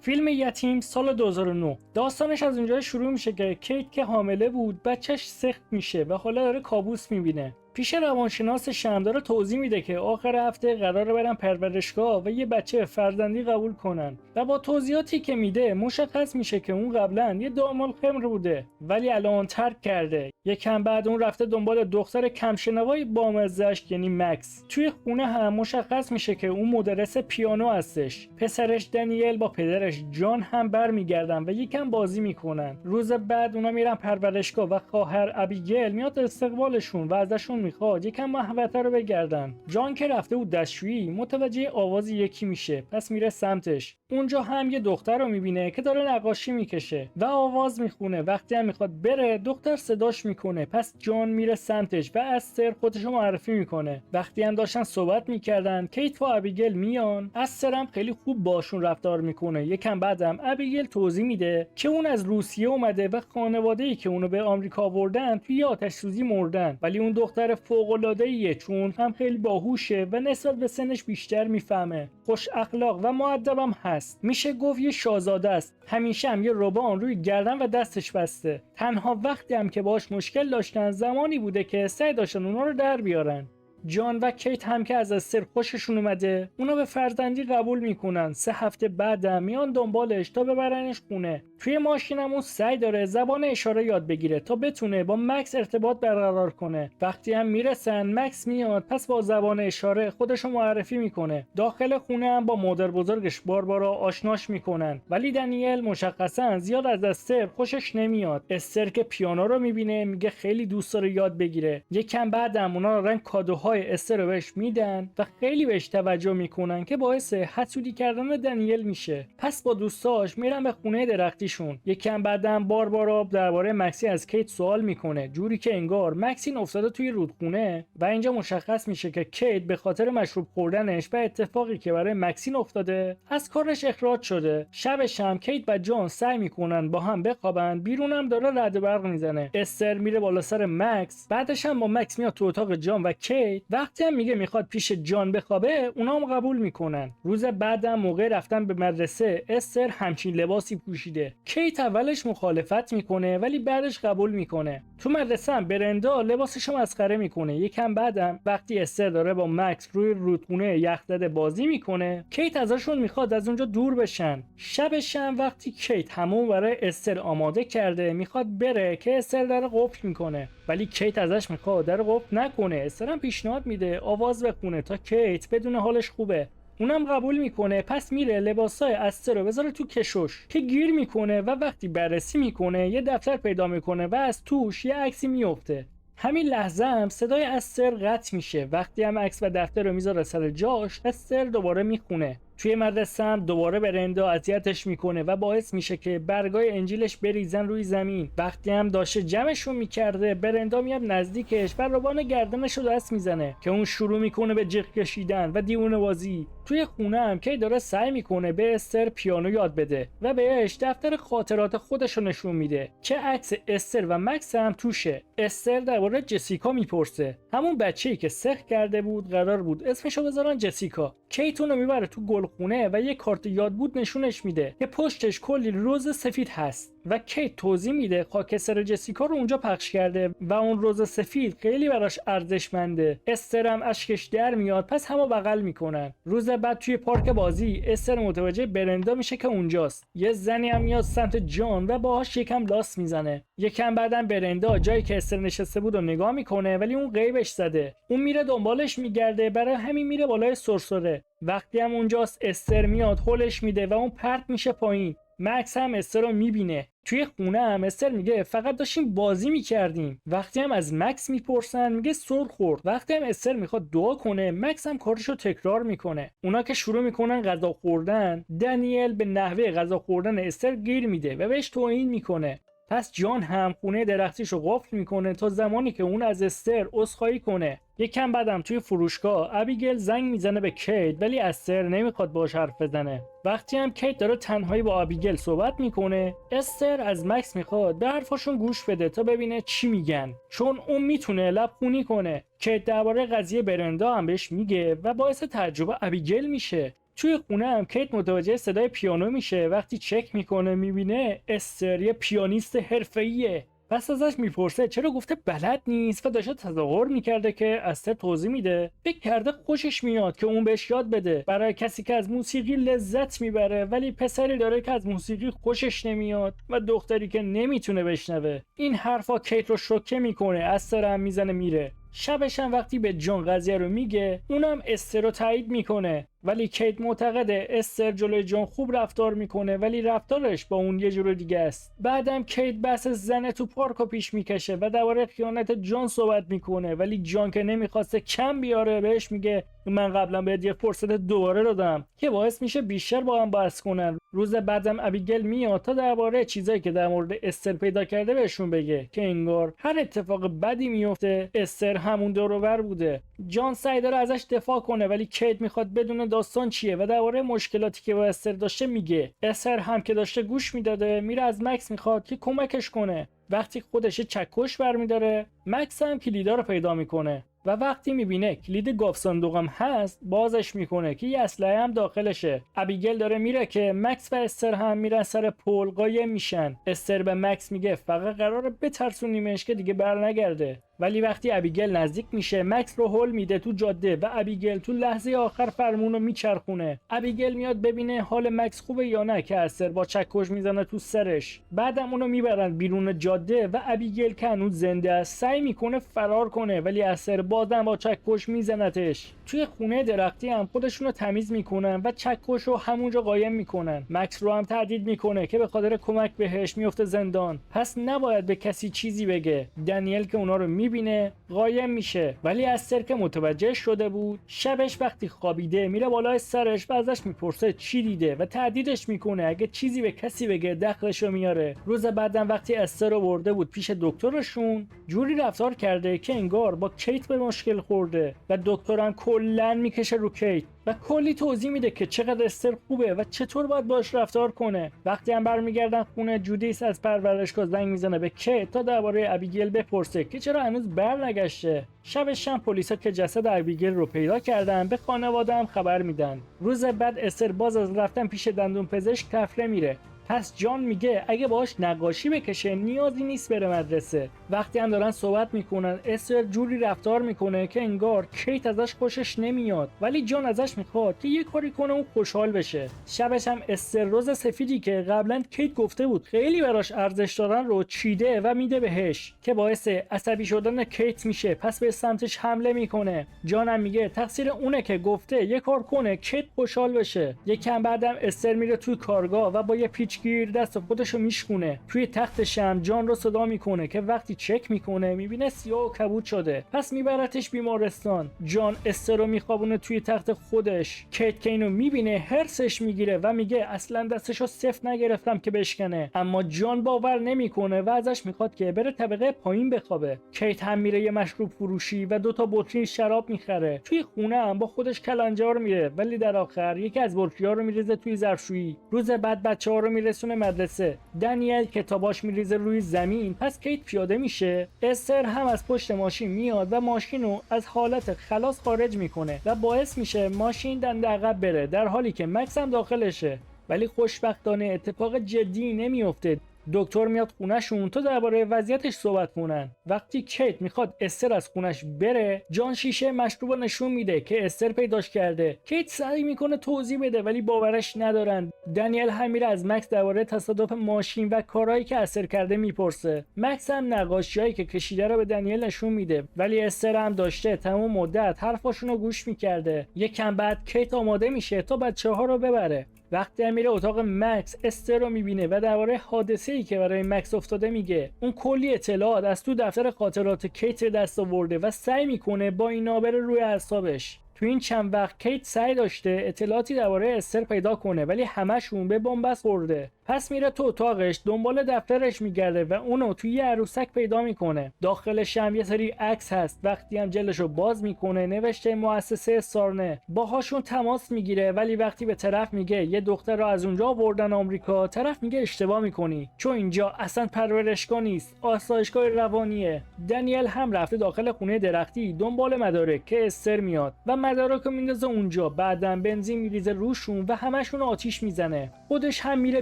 فیلم یتیم سال 2009 داستانش از اونجا شروع میشه که کیت که حامله بود بچهش سخت میشه و حالا داره کابوس میبینه. پیش روانشناس شم داره توضیح میده که آخر هفته قراره برن پرورشگاه و یه بچه فرزندی قبول کنن و با توضیحاتی که میده مشخص میشه که اون قبلا یه دامال خمر بوده ولی الان ترک کرده. یکم بعد اون رفته دنبال دختر کمشنوای بامزه‌اش یعنی مکس. توی خونه هم مشخص میشه که اون مدرس پیانو هستش. پسرش دنیل با پدرش جان هم برمیگردن و یکم بازی میکنن. روز بعد اونا میرن پرورشگاه و خواهر ابیگل میاد استقبالشون و ازشون میخواد یکم محوطه رو بگردن. جان که رفته بود دستشویی متوجه آواز یکی میشه، پس میره سمتش. اونجا هم یه دختر رو میبینه که داره نقاشی میکشه و آواز میخونه. وقتی هم میخواد بره دختر صداش میکنه، پس جان میره سمتش و استر خودشو معرفی میکنه. وقتی هم داشتن صحبت میکردن کیت و ابیگل میان. استر هم خیلی خوب باشون رفتار میکنه. یکم بعدم ابیگل توضیح میده که اون از روسیه اومده و خانواده‌ای که اونو به آمریکا آوردن توی آتش سوزی مردن، ولی اون دختر فوق‌العاده‌ایه چون هم خیلی باهوشه و نسبت به سنش بیشتر میفهمه. خوش اخلاق و مؤدبم هست. میشه گفت یه شاهزاده است. همیشه هم یه روبان روی گردن و دستش بسته. تنها وقتی هم که باش مشکل داشتن زمانی بوده که سعی داشتن اونا رو در بیارن. جان و کیت هم که از استر خوششون اومده اونا به فرزندی قبول میکنن. 3 هفته بعدم میان دنبالش تا ببرنش خونه. توی ماشینم اون سعی داره زبان اشاره یاد بگیره تا بتونه با مکس ارتباط برقرار کنه. وقتی هم میرسن مکس میاد، پس با زبان اشاره خودشو معرفی میکنه. داخل خونه هم با مادر بزرگش باربارا آشناش میکنن، ولی دنیل مشخصا زیاد از استر خوشش نمیاد. استر که پیانو رو میبینه میگه خیلی دوست داره یاد بگیره. یکم بعدم اونا دارن کادوهای استر رو بهش میدن و خیلی بهش توجه میکنن که باعث حسودی کردن دنیل میشه. پس با دوستاش میرن به خونه درختیشون. یکم بعدم باربارا درباره مکسی از کیت سوال میکنه، جوری که انگار مکسین افتاده توی رودخونه و اینجا مشخص میشه که کیت به خاطر مشروب خوردنش و اتفاقی که برای مکسین افتاده از کارش اخراج شده. شبش هم کیت و جان سعی میکنن با هم بخوابن. بیرونم داره رعد برق میزنه. استر میره بالا سر مکس. بعدش هم با مکس میاد تو اتاق جان و کیت. وقتی هم میگه میخواد پیش جان بخوابه اونا هم قبول میکنن. روز بعدم موقع رفتن به مدرسه استر همچین لباسی پوشیده. کیت اولش مخالفت میکنه ولی بعدش قبول میکنه. تو مدرسه هم برندا لباسشو مسخره میکنه. یکم بعدم وقتی استر داره با مکس روی رودخونه یخزده بازی میکنه کیت ازشون میخواد از اونجا دور بشن. شبش هم وقتی کیت همون برای استر آماده کرده میخواد بره که استر در قفل میکنه، ولی کیت ازش میخواد در قفل نکنه. استر هم پیشنهاد میده آواز بخونه تا کیت بدون حالش خوبه. اونم قبول میکنه. پس میره لباسای استر رو بذاره تو کشوش که گیر میکنه و وقتی بررسی میکنه یه دفتر پیدا میکنه و از توش یه عکسی میفته. همین لحظه هم صدای استر قطع میشه. وقتی هم عکس و دفتر رو میذاره سر جاش استر دوباره میخونه. توی مدرسه هم دوباره برندا اذیتش میکنه و باعث میشه که برگای انجیلش بریزن روی زمین. وقتی هم داشته جمعشون میکرده برندا میاد نزدیکش و روبان گردنش رو دست میزنه که اون شروع میکنه به جیغ کشیدن و دیوونه بازی. توی خونه هم کی داره سعی میکنه به استر پیانو یاد بده و بهش دفتر خاطرات خودش رو نشون میده که عکس استر و مکس هم توشه. استر درباره جسیکا میپرسه، همون بچه‌ای که سخت کرده بود قرار بود اسمشو بذارن جسیکا. کیتون رو میبره تو گلخونه و یه کارت یاد بود نشونش میده که پشتش کلی رز سفید هست و کیت توضیح میده خاکستر جسیکا رو اونجا پخش کرده و اون رز سفید خیلی براش ارزشمنده. استر هم اشکش در میاد، پس همو بغل میکنن. روز بعد توی پارک بازی استر متوجه برندا میشه که اونجاست. یه زنی هم میاد سمت جان و باهاش یکم لاس میزنه. یکم بعدم برندا جایی که استر نشسته بود رو نگاه میکنه ولی اون غیبش زده. اون میره دنبالش میگرده، برای همین میره بالای سرسره. وقتی هم اونجاست استر میاد هولش میده و اون پرت میشه پایین. مکس هم استر رو میبینه. توی خونه هم استر میگه فقط داشتیم بازی میکردیم. وقتی هم از مکس میپرسن میگه سر خورد. وقتی هم استر میخواد دعا کنه مکس هم کارشو تکرار میکنه. اونا که شروع میکنن غذا خوردن، دنیل به نحوه غذا خوردن استر گیر میده و بهش توهین میکنه. پس جان هم خونه درختیشو قفل میکنه تا زمانی که اون از استر عذرخواهی کنه. یکم بعدم توی فروشگاه ابیگل زنگ میزنه به کیت ولی استر نمیخواد باهاش حرف بزنه. وقتی هم کیت داره تنهایی با ابیگل صحبت میکنه استر از مکس میخواد به حرفاشون گوش بده تا ببینه چی میگن، چون اون میتونه لبخونی کنه. کیت درباره قضیه برندا هم بهش میگه و باعث تعجب ابیگل میشه. توی خونه هم کیت متوجه صدای پیانو میشه. وقتی چک میکنه میبینه استر یه پیانیست حرفه‌ایه. پس ازش میپرسه چرا گفته بلد نیست و داشته تظاهر میکرده که استر توضیح میده. فکر کرده خوشش میاد که اون بهش یاد بده، برای کسی که از موسیقی لذت میبره، ولی پسری داره که از موسیقی خوشش نمیاد و دختری که نمیتونه بشنوه. این حرفا کیت رو شوکه میکنه. استر هم میزنه میره. شبش هم وقتی به جان قضیه رو میگه، اونم استر رو تایید میکنه، ولی کیت معتقده استر جلوی جان خوب رفتار میکنه ولی رفتارش با اون یه جور دیگه است. بعدم کیت بحث زن تو پارک رو پیش میکشه و درباره خیانت جان صحبت میکنه، ولی جان که نمیخواسته کم بیاره بهش میگه من قبلا بهت یه فرصت دوباره دادم، که باعث میشه بیشتر با هم بحث کنن. روز بعدم ابیگل میاد تا درباره چیزایی که در مورد استر پیدا کرده بهشون بگه که انگار هر اتفاق بدی میفته استر همون دور و بر بوده. جان سعی داره ازش دفاع کنه ولی کیت میخواد بدون داستان چیه و درباره مشکلاتی که با استر داشته میگه. استر هم که داشته گوش میداده میره از مکس میخواد که کمکش کنه. وقتی خودش چکش برمیداره، مکس هم کلیدا رو پیدا میکنه و وقتی میبینه کلید گاف صندوقم هست بازش میکنه که یه اسلحه هم داخلشه. ابیگل داره میره که مکس و استر هم میرن سر پل قایم میشن. استر به مکس میگه فقط قراره بترسونیمش که دیگه برنگرده، ولی وقتی ابیگل نزدیک میشه مکس رو هول میده تو جاده و ابیگل تو لحظه آخر فرمونو میچرخونه. ابیگل میاد ببینه حال مکس خوبه یا نه که استر با چکش میزنه تو سرش. بعدم اونو میبرن بیرون جاده و ابیگل که هنوز زنده است سعی میکنه فرار کنه ولی استر بازم با چکش میزنتش. توی خونه درختی هم خودشونو تمیز میکنن و چکش رو همونجا قایم میکنن. مکس رو هم تهدید میکنه که به خاطر کمک بهش میفته زندان، پس نباید به کسی چیزی بگه. دنیل که اونا رو میبینه قایم میشه، ولی استر که متوجه شده بود شبش وقتی خوابیده میره بالای سرش و ازش میپرسه چی دیده و تهدیدش میکنه اگه چیزی به کسی بگه دخلشو میاره. روز بعدم وقتی استر رو برده بود پیش دکترشون، جوری رفتار کرده که انگار با کیت به مشکل خورده و دکترم کلا میکشه رو کیت و کلی توضیح میده که چقدر استر خوبه و چطور باید باش رفتار کنه. وقتی هم برمیگردن خونه، جودیس از پرورشگاه زنگ میزنه به کیت تا درباره ابیگل بپرسه که چرا هنوز برنگشته. شبش هم پلیسا که جسد ابیگل رو پیدا کردن به خانواده هم خبر میدن. روز بعد استر باز از رفتن پیش دندون پزشک تفره میره. پس جان میگه اگه باهاش نقاشی بکشه نیازی نیست بره مدرسه. وقتی هم دارن صحبت میکنن استر جوری رفتار میکنه که انگار کیت ازش خوشش نمیاد، ولی جان ازش میخواد که یه کاری کنه اون خوشحال بشه. شبش هم استر روز سفیدی که قبلا کیت گفته بود خیلی براش ارزش دارن رو چیده و میده بهش که باعث عصبی شدن کیت میشه، پس به سمتش حمله میکنه. جان هم میگه تقصیر اونه که گفته یه کار کنه کیت خوشحال بشه. یکم بعدم استر میره توی کارگاه و با یه پیچگیر دست خودشو میشکونه. توی تخت شم جان رو صدا میکنه که وقتی چک میکنه میبینه سیاه و کبود شده، پس میبرتش بیمارستان. جان استر رو میخوابونه توی تخت خودش. کیت که اینو میبینه هرسش میگیره و میگه اصلا دستشو سفت نگرفتم که بشکنه، اما جان باور نمیکنه و ازش میخواد که بره طبقه پایین بخوابه. کیت هم میره یه مشروب فروشی و 2 بطری شراب میخره. توی خونه هم با خودش کلنجار میره، ولی در آخر یکی از بطری‌ها رو میریزه توی ظرفشویی. روز بعد بچه‌ها رو میرسونه مدرسه. دنیل کتاباش میریزه روی زمین، پس کیت پیاده میشه. استر هم از پشت ماشین میاد و ماشین رو از حالت خلاص خارج میکنه و باعث میشه ماشین دنده عقب بره، در حالی که مکس هم داخلشه. ولی خوشبختانه اتفاق جدی نمیفته. دکتر میاد خونهشون تا درباره وضعیتش صحبت کنن. وقتی کیت میخواد استر از خونش بره، جان شیشه مشروب نشون میده که استر پیداش کرده. کیت سعی میکنه توضیح بده ولی باورش ندارن. دنیل هم میره از مکس درباره تصادف ماشین و کارهایی که استر کرده میپرسه. مکس هم نقاشیایی که کشیده رو به دنیل نشون میده، ولی استر هم داشته تمام مدت حرفاشون رو گوش میکرده. یکم بعد کیت آماده میشه تا بچه‌ها رو ببره. وقتی میره اتاق مکس، استر رو میبینه و درباره حادثه‌ای که برای مکس افتاده میگه. اون کلی اطلاعات از تو دفتر خاطرات کیت دست آورده و سعی میکنه با اینا بره روی اعصابش. تو این چند وقت کیت سعی داشته اطلاعاتی درباره استر پیدا کنه، ولی همشون به بنبست خورده. پس میره تو اتاقش دنبال دفترش میگرده و اونو توی یه عروسک پیدا میکنه. داخلش هم یه سری عکس هست. وقتی هم جلدشو باز میکنه نوشته مؤسسه سارنه. باهاشون تماس میگیره، ولی وقتی به طرف میگه یه دختر رو از اونجا آوردن آمریکا، طرف میگه اشتباه میکنی، چون اینجا اصلا پرورشگاه نیست، آسایشگاه روانیه. دنیل هم رفته داخل خونه درختی دنبال مدارک که استر میاد و مدارکو میندازه اونجا. بعدن بنزین میریزه روشون و همشون آتیش میزنه. خودش هم میره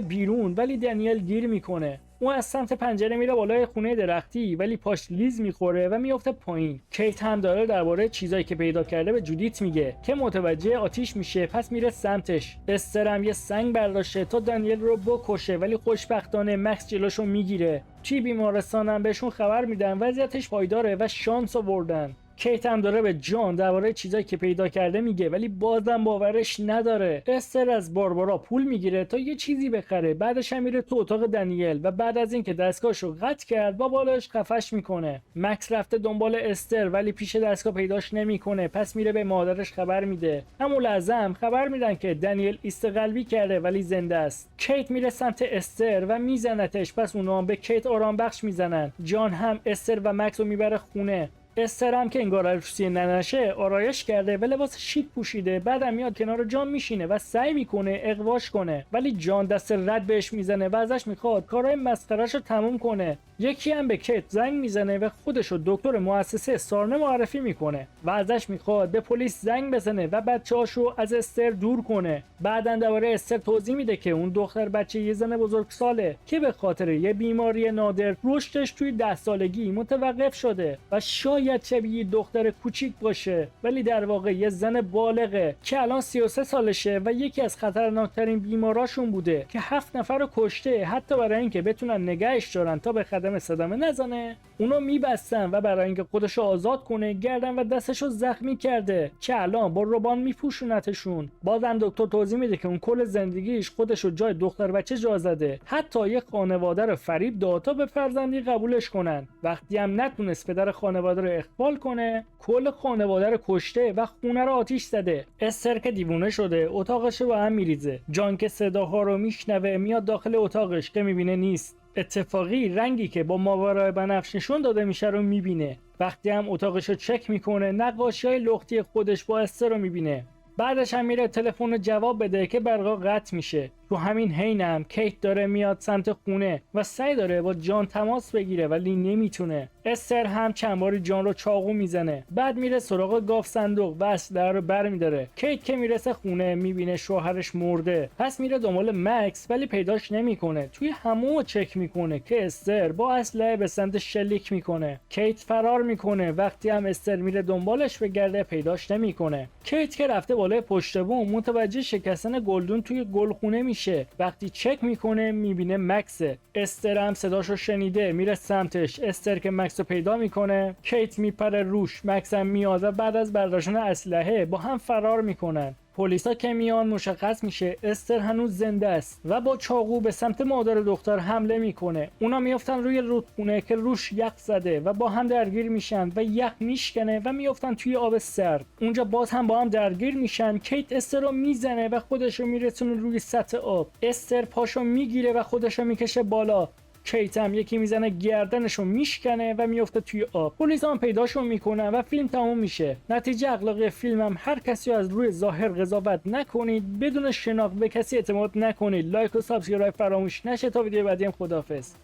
بیرون، ولی دنیل گیر میکنه. اون از سمت پنجره میره بالای خونه درختی، ولی پاش لیز میخوره و میفته پایین. کیت هم داره درباره چیزایی که پیدا کرده به جودیت میگه که متوجه آتیش میشه، پس میره سمتش. استر هم یه سنگ برداشته تا دنیل رو بکشه، ولی خوشبختانه مکس جلوشو میگیره. توی بیمارستان هم بهشون خبر میدن وضعیتش پایداره و شانس آوردن. کیت هم داره به جان درباره چیزایی که پیدا کرده میگه، ولی بازم باورش نداره. استر از باربارا پول میگیره تا یه چیزی بخره. بعدش هم میره تو اتاق دنیل و بعد از اینکه دستگاهشو قطع کرد با بالش خفش میکنه. مکس رفته دنبال استر ولی پیش دستگاه پیداش نمیکنه، پس میره به مادرش خبر میده. همون لحظه هم خبر میدن که دنیل ایست قلبی کرده ولی زنده است. کیت میره سمت استر و میزنتش، پس اونا هم به کیت آرام بخش میزنن. جان هم استر و مکس رو میبره خونه. استر هم که انگار عروسی ننشه آرایش کرده و لباس شیک پوشیده. بعدم میاد کنار جان میشینه و سعی میکنه اغواش کنه، ولی جان دست رد بهش میزنه و ازش میخواد کارهای مسخره‌شو تموم کنه. یکی هم به کیت زنگ میزنه و خودشو دکتر مؤسسه سارنه معرفی میکنه و ازش میخواد به پلیس زنگ بزنه و بچه‌هاشو از استر دور کنه. بعدن درباره استر توضیح میده که اون دختر بچه یه زن بزرگساله که به خاطر یه بیماری نادر رشدش توی 10 سالگی متوقف شده و شاید شبیه دختر کوچیک باشه، ولی در واقع یه زن بالغه که الان 33 سالشه و یکی از خطرناکترین بیماراشون بوده که 7 نفر رو کشته. حتی برای اینکه بتونن نگهش دارن تا به خدمه صدمه نزنه، اونو میبستن و برای اینکه خودشو آزاد کنه گردن و دستشو زخمی کرده که الان با روبان میپوشونتشون. بازم دکتر توضیح میده که اون کل زندگیش خودشو جای دختر بچه جا زده، حتی یه خانواده رو فریب داد تا به فرزندی قبولش کنن. وقتی هم نتونست پدر خانواده رو اخفال کنه، کل خانواده رو کشته و خونه رو آتیش زده. استر که دیوونه شده اتاقش رو به هم میریزه. جان که صداها رو میشنوه میاد داخل اتاقش که میبینه نیست. اتفاقی رنگی که با ماورای بنفش نشون داده میشه رو میبینه. وقتی هم اتاقش رو چک میکنه نقاشی‌های لختی خودش با استر رو میبینه. بعدش هم میره تلفن رو جواب بده که برقا قطع میشه. تو همین حینم کیت داره میاد سمت خونه و سعی داره با جان تماس بگیره ولی نمیتونه. استر هم چند باری جان رو چاقو میزنه. بعد میره سراغ گاف صندوق و اسلحه رو برمیداره. کیت که میرسه خونه میبینه شوهرش مرده، پس میره دنبال مکس ولی پیداش نمیکنه. توی همون چک میکنه که استر با اسلحه به سمت شلیک میکنه. کیت فرار میکنه. وقتی هم استر میره دنبالش بگرده پیداش نمیکنه. کیت که رفته بالای پشت بوم متوجه شکستن گلدون توی گلخونه میشه. وقتی چک میکنه میبینه مکسه. استر هم صداشو شنیده میره سمتش. استر که مکس رو پیدا میکنه کیت میپره روش. مکس هم میاد و بعد از برداشتن اسلحه با هم فرار میکنن. پلیسا که میان مشخص میشه استر هنوز زنده است و با چاقو به سمت مادر دختر حمله میکنه. اونا میافتن روی رودخونه که روش یخ زده و با هم درگیر میشن و یخ میشکنه و میافتن توی آب سرد. اونجا باز هم با هم درگیر میشن. کیت استر رو میزنه و خودش رو میرسونه روی سطح آب. استر پاشو میگیره و خودش رو میکشه بالا. کیت هم یکی میزنه گردنشو میشکنه و میفته توی آب. پلیس هم پیداشو میکنن و فیلم تموم میشه. نتیجه اخلاقی فیلم هم هر کسی رو از روی ظاهر قضاوت نکنید، بدون شناخت به کسی اعتماد نکنید. لایک و سابسکرایب فراموش نشه. تا ویدیو بعدی هم خداحافظ.